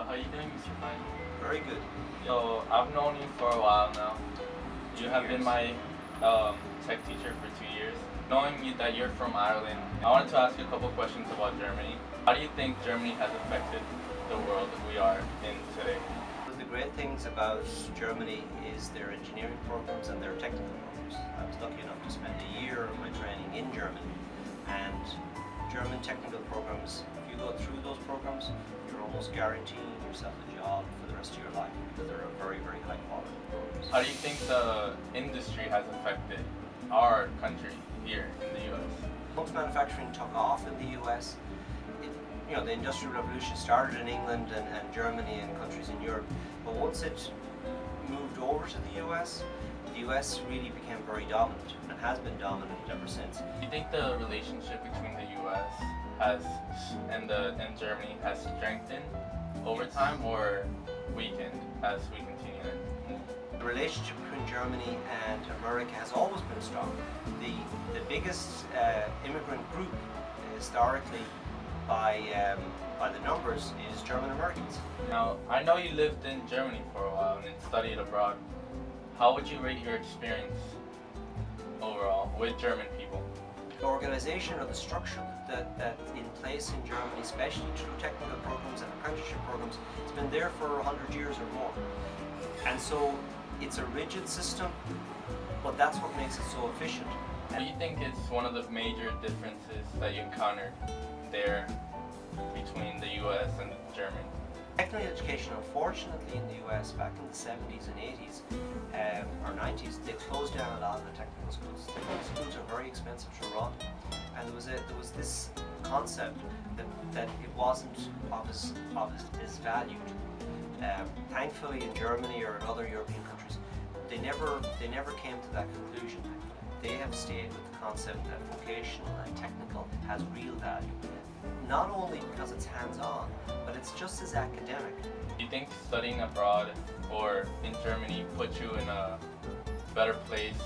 How you doing, Mr. Fine? Very good. So, I've known you for a while now. You have been my tech teacher for 2 years. Knowing you that you're from Ireland, I wanted to ask you a couple questions about Germany. How do you think Germany has affected the world that we are in today? One of the great things about Germany is their engineering programs and their technical programs. I was lucky enough to spend a year of my training in Germany, and German technical programs, if you go through those programs, you're almost guaranteeing yourself a job for the rest of your life because they're a very, very high quality programs. How do you think the industry has affected our country here in the U.S.? Once manufacturing took off in the US, the Industrial Revolution started in England and Germany and countries in Europe, but once it moved over to the US really became very dominant and has been dominant ever since. Do you think the relationship between the U.S. and Germany has strengthened over time or weakened as we continue it? The relationship between Germany and America has always been strong. The biggest immigrant group historically by the numbers is German Americans. Now, I know you lived in Germany for a while and studied abroad. How would you rate your experience overall with German people? The organization or the structure that's in place in Germany, especially through technical programs and apprenticeship programs, it's been there for 100 years or more. And so it's a rigid system, but that's what makes it so efficient. Do you think it's one of the major differences that you encountered there between the US and Germany? Technical education, unfortunately, in the US back in the 70s and 80s or 90s, they closed down a lot of the technical schools. Technical schools are very expensive to run, and there was this concept that it wasn't of as valued. Thankfully, in Germany or in other European countries, they never came to that conclusion. They have stayed with the concept that vocational and technical has real value. Not only because it's hands-on, but it's just as academic. Do you think studying abroad or in Germany put you in a better place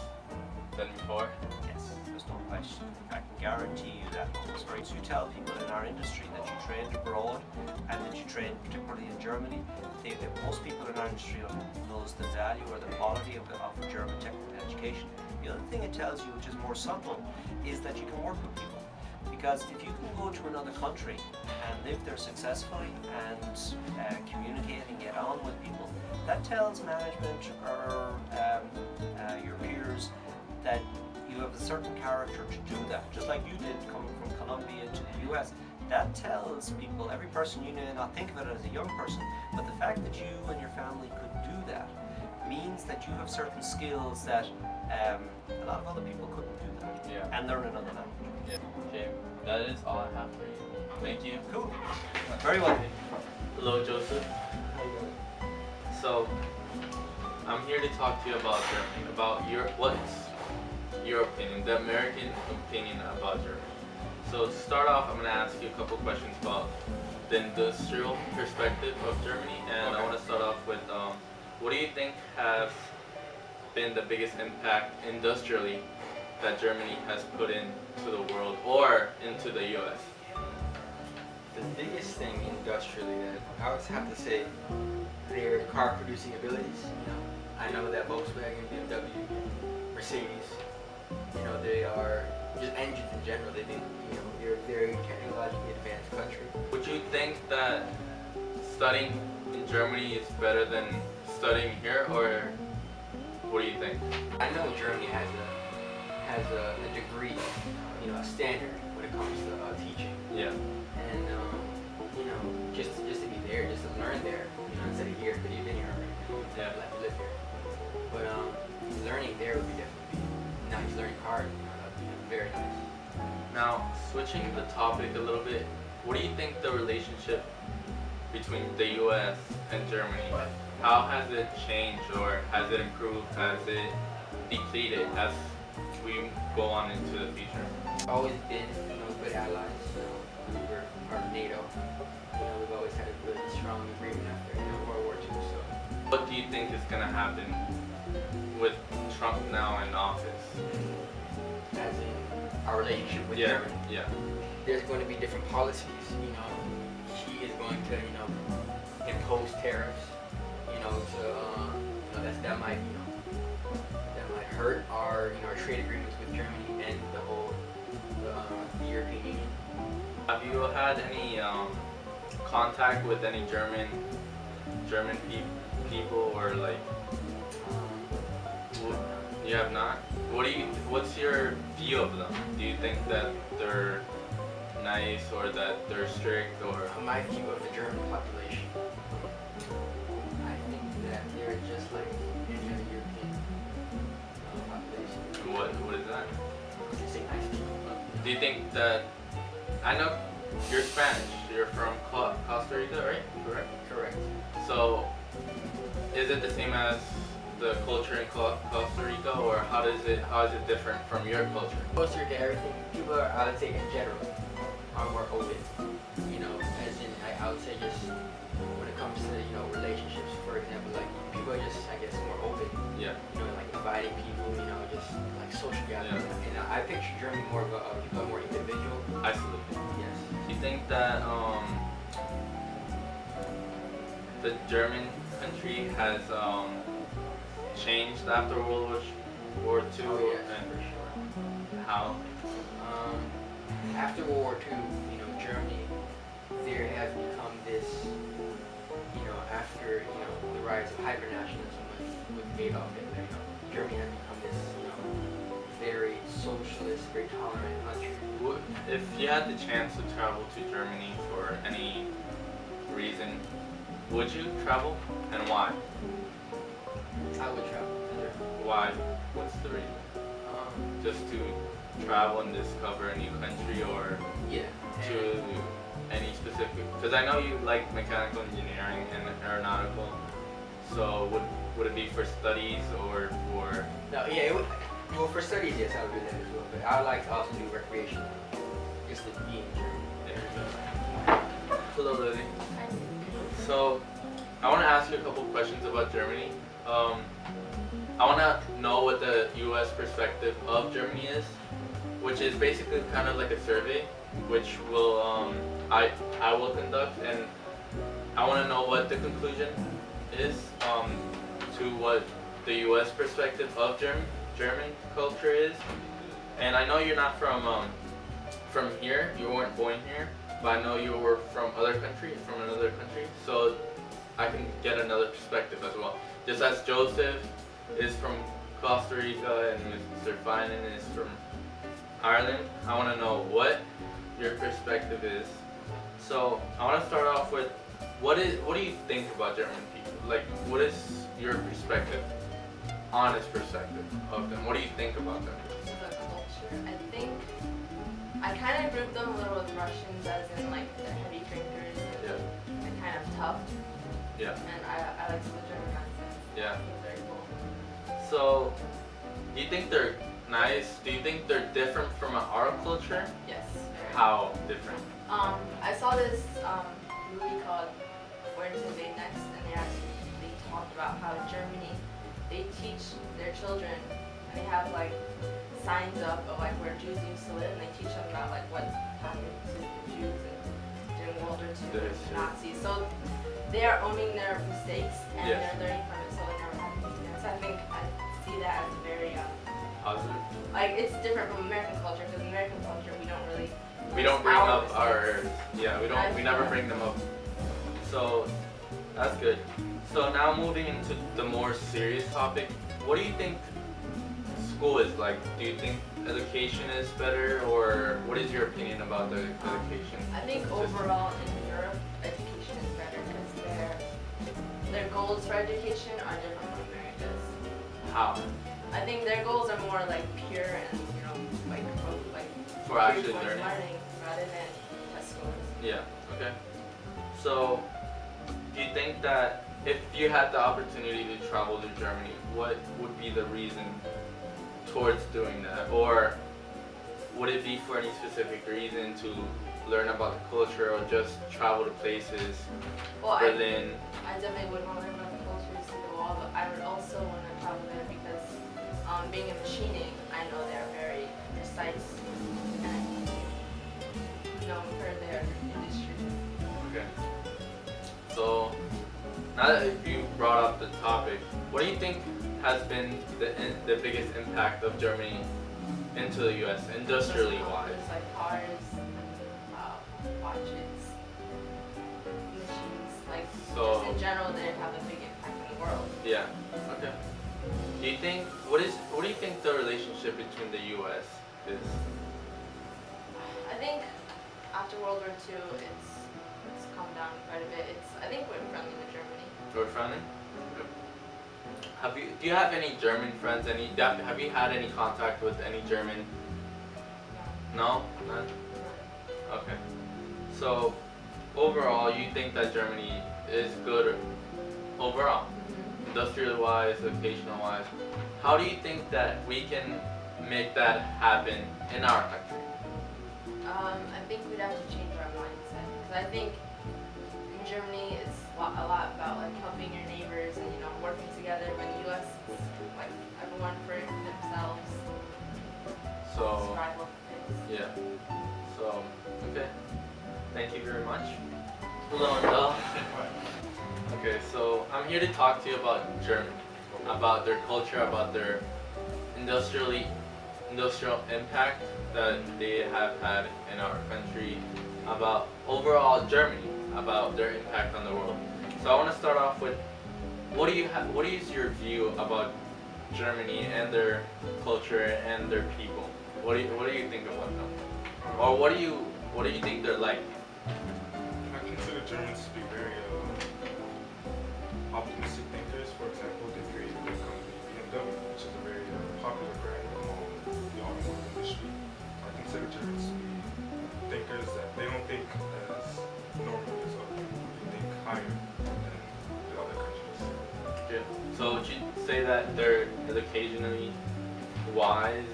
than before? Yes, there's no question. I can guarantee you that. You tell people in our industry that you trained abroad and that you trained particularly in Germany, most people in our industry knows the value or the quality of a German technical education. The other thing it tells you, which is more subtle, is that you can work with people. Because if you can go to another country and live there successfully and communicate and get on with people, that tells management or your peers that you have a certain character to do that. Just like you did coming from Colombia to the US. That tells people, every person, you may not think of it as a young person, but the fact that you and your family could do that means that you have certain skills that a lot of other people couldn't do that. Yeah. And learn another language. Yeah. Okay, that is all I have for you. Thank you. Cool. Very well. Hello, Joseph. So, I'm here to talk to you about Germany, about what's your opinion, the American opinion about Germany. So to start off, I'm going to ask you a couple questions about the industrial perspective of Germany, and I want to start off with, what do you think has been the biggest impact industrially that Germany has put into the world or into the U.S.? The biggest thing industrially that I would have to say their car producing abilities. I know that Volkswagen, BMW, Mercedes, they are just engines in general. They're a very technologically advanced country. Would you think that studying in Germany is better than studying here, or what do you think? I know Germany has a degree, a standard when it comes to teaching. Yeah. And just to be there, just to learn there, instead of here, because you've been here already. Yeah. Like you live here. But learning there would be definitely nice. Learning hard, that'd be very nice. Now, switching the topic a little bit, what do you think the relationship between the U.S. and Germany, how has it changed, or has it improved, has it depleted as we go on into the future? Always been, good allies. We were part of NATO. We've always had a really strong agreement after World War II. So, what do you think is going to happen with Trump now in office? As in our relationship with Germany. Yeah. There's going to be different policies. He is going to, impose tariffs, that might hurt our our trade agreements with Germany and the European Union. Have you had any contact with any German people or like? You have not. What's your view of them? Do you think that they're nice or that they're strict or? My view of the German population, I think that they're just like any other European population. What is that? They say nice people. Do you think that? I know you're Spanish. You're from Costa Rica, right? Correct. Correct. So, is it the same as the culture in Costa Rica, or how is it different from your culture? Costa Rica, everything people are, I would say in general, are more open. As in I would say just when it comes to relationships, for example, like people are just I guess more open. Yeah. Like inviting people, just like social gatherings. Yeah. And I picture Germany more of people are more individual. Absolutely. Yes. Do you think that the German country has changed after World War II? Oh yes, And for sure. how? After World War II, Germany, there has become this, after the rise of hypernationalism with Adolf Hitler, Germany has become this, very socialist, very tolerant country. If you had the chance to travel to Germany for any reason, would you travel, and why? I would travel to Germany. Why? What's the reason? Just to travel and discover a new country, or Yeah. to any specific? Because I know you like mechanical engineering and aeronautical. So would it be for studies or for? No, yeah. Well, for studies, yes, I would do that as well. But I would like to also do recreation, just to be in Germany. Hello, Lily. So I want to ask you a couple questions about Germany. I want to know what the U.S. perspective of Germany is, which is basically kind of like a survey, which will I will conduct, and I want to know what the conclusion is to what the U.S. perspective of German culture is. And I know you're not from here. You weren't born here, but I know you were from another country, so I can get another perspective as well. Just as Joseph is from Costa Rica and Mr. Finan is from Ireland, I want to know what your perspective is. So I want to start off with what do you think about German people? Like, what is your perspective, honest perspective of them? What do you think about them? The culture, I think I kind of group them a little with Russians, as in like the heavy drinkers and kind of tough. Yeah. And I like the German accent. Yeah. It's very cool. So, do you think they're nice? Do you think they're different from our culture? Yes. Very. How different? I saw this movie called Where to Invade Next, and they talked about how in Germany they teach their children, and they have like signs up of like where Jews used to live, and they teach them about like what happened to the Jews during World War II, That is the true. Nazis. So they are owning their mistakes and Yes. they're learning from it, so they never happen again. So I think I see that as a very Positive? like it's different from American culture, because in American culture we don't really We don't bring our up our, mistakes. we never bring them up. So, that's good. So now moving into the more serious topic, what do you think school is like? Do you think education is better, or what is your opinion about the education? I think system? overall in Europe, education is better because their goals for education are different from America's. How? I think their goals are more like pure and like For pure actually towards learning? rather than test scores. Yeah, okay. So, do you think that if you had the opportunity to travel to Germany, what would be the reason towards doing that? Or would it be for any specific reason to learn about the culture, or just travel to places, Well, Berlin? I definitely would want to learn about the culture, see the wall, but I would also want to travel there because being in machining, I know they're very precise and known for their industry. Okay. So, now that you brought up the topic, what do you think has been the biggest impact of Germany into the U.S. industrially wise? It's like cars, watches, machines, like So- just in general, they have a big impact on the world. Yeah. Okay. Do you think what do you think the relationship between the U.S. is? I think after World War II, it's calmed down quite a bit. I think we're friendly with Germany. Or friendly? Do you have any German friends? Have you had any contact with any German? No? None? Okay. So overall, you think that Germany is good overall? Industrial wise, educational wise. How do you think that we can make that happen in our country? I think we'd have to change our mindset because I think in Germany it's a lot about like helping your neighbors and working together. But in the U.S. it's like everyone for themselves. So Survival phase. yeah. So okay. Thank you very much. Hello, Andel. Okay, so I'm here to talk to you about Germany, about their culture, about their industrial impact that they have had in our country, about overall Germany, about their impact on the world. So I want to start off with what is your view about Germany and their culture and their people? What do you think about them? Or what do you think they're like? I consider Germans to be very optimistic thinkers. For example, they created the company BMW, which is a very popular brand among the automotive industry. I consider Germans to be thinkers that they don't think as normally as other people. They think higher than the other countries. Okay. So would you say that they're occasionally wise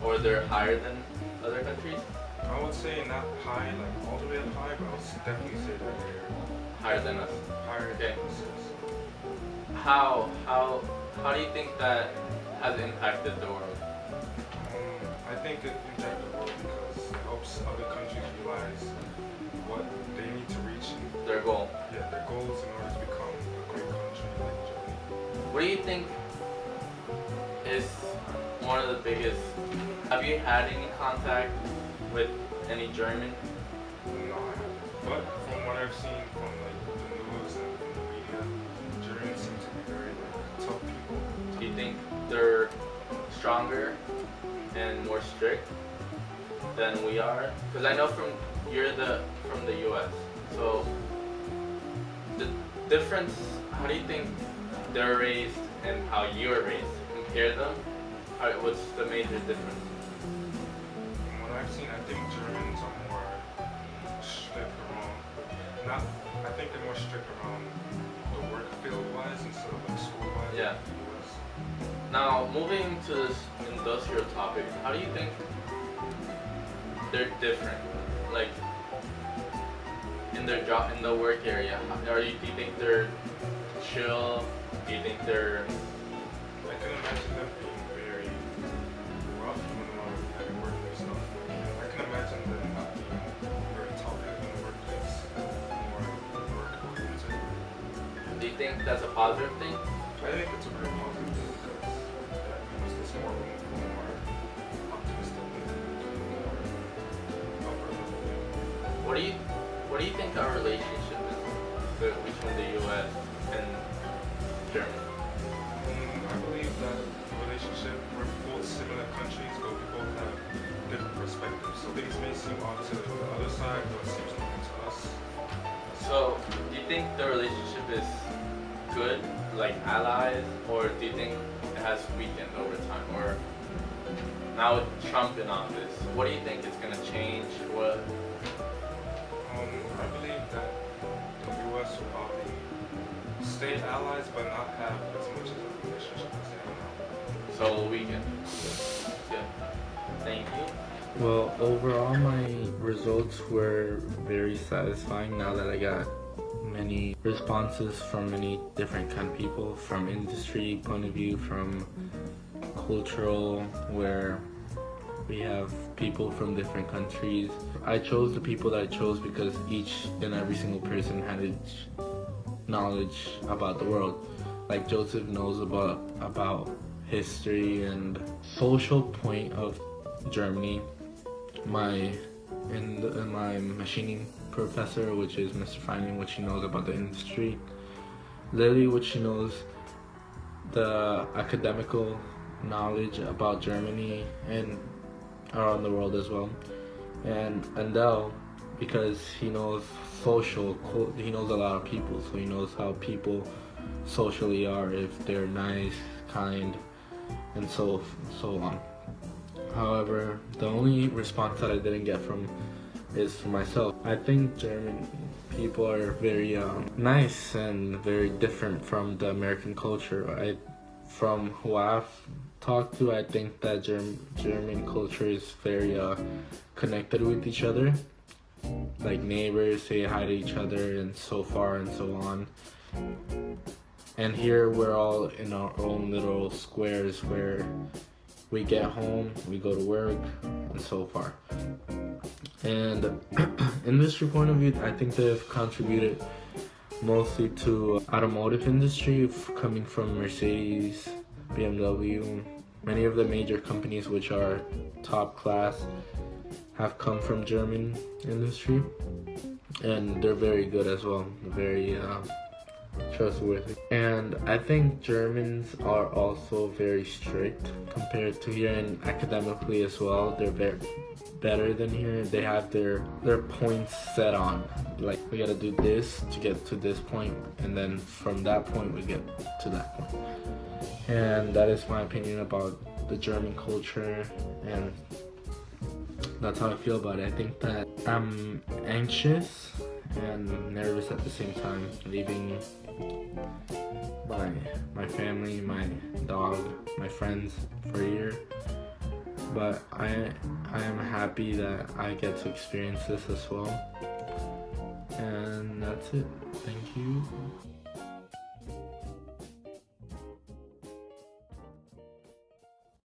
or they're higher than other countries? I would say not high, like all the way up high, but I would definitely say that they're Higher than us. higher Okay. than us. Yes. How do you think that has impacted the world? I think it impacted the world because it helps other countries realize what they need to reach. Their goal. Yeah, their goals in order to become a great country like Germany. What do you think is one of the biggest? Have you had any contact with any German? No, I haven't. But from what I've seen from like the news and from the media, Germans seem to be very like tough people. Do you think they're stronger and more strict than we are? Because I know from the U.S. So the difference. How do you think they're raised and how you're raised? Compare them. What's the major difference? From what I've seen, I think Germans are more strict around. Not, I think they're more strict around the work field wise instead of like school wise. Yeah. Like the US. Now, moving to this industrial topic, how do you think they're different? Like in their job, in the work area, do you think they're chill? Do you think they're I can imagine them being very rough when they're at work and stuff. I can imagine them not being very talkative in the workplace, more work oriented. Do you think that's a positive thing? I think it's a very positive thing because that means there's more room for more optimistic and more upper level thinking. What do you think our relationship is between the U.S. and Germany? I believe that the relationship, we're both similar countries, but we both have different perspectives. So things may seem odd to the other side, but it seems normal to us. So, do you think the relationship is good, like allies, or do you think it has weakened over time? Or now with Trump in office, what do you think is going to change? What? I believe that the U.S. will probably stay allies, but not have as much of a relationship as they have now. So will weaken. Good. Thank you. Well, overall, my results were very satisfying now that I got many responses from many different kind of people, from industry point of view, from cultural, where we have people from different countries. I chose the people that I chose because each and every single person had its knowledge about the world. Like Joseph knows about history and social point of Germany. My machining professor, which is Mr. Finding, which he knows about the industry. Lily, which she knows the academical knowledge about Germany and around the world as well. And Andel, because he knows he knows a lot of people, so he knows how people socially are, if they're nice, kind, and so on. However, the only response that I didn't get from is for myself. I think German people are very nice and very different from the American culture. From who I've talked to, I think that German culture is very connected with each other. Like neighbors say hi to each other and so far and so on. And here we're all in our own little squares where we get home, we go to work, and so far. And industry point of view, I think they've contributed mostly to automotive industry, coming from Mercedes, BMW. Many of the major companies which are top class have come from German industry, and they're very good as well, very trustworthy. And I think Germans are also very strict compared to here, and academically as well. They're very better than here. They have their points set on, like we gotta do this to get to this point, and then from that point we get to that point. And that is my opinion about the German culture, and that's how I feel about it. I think that I'm anxious and nervous at the same time, leaving my family, my dog, my friends for a year. But I am happy that I get to experience this as well. And that's it. Thank you.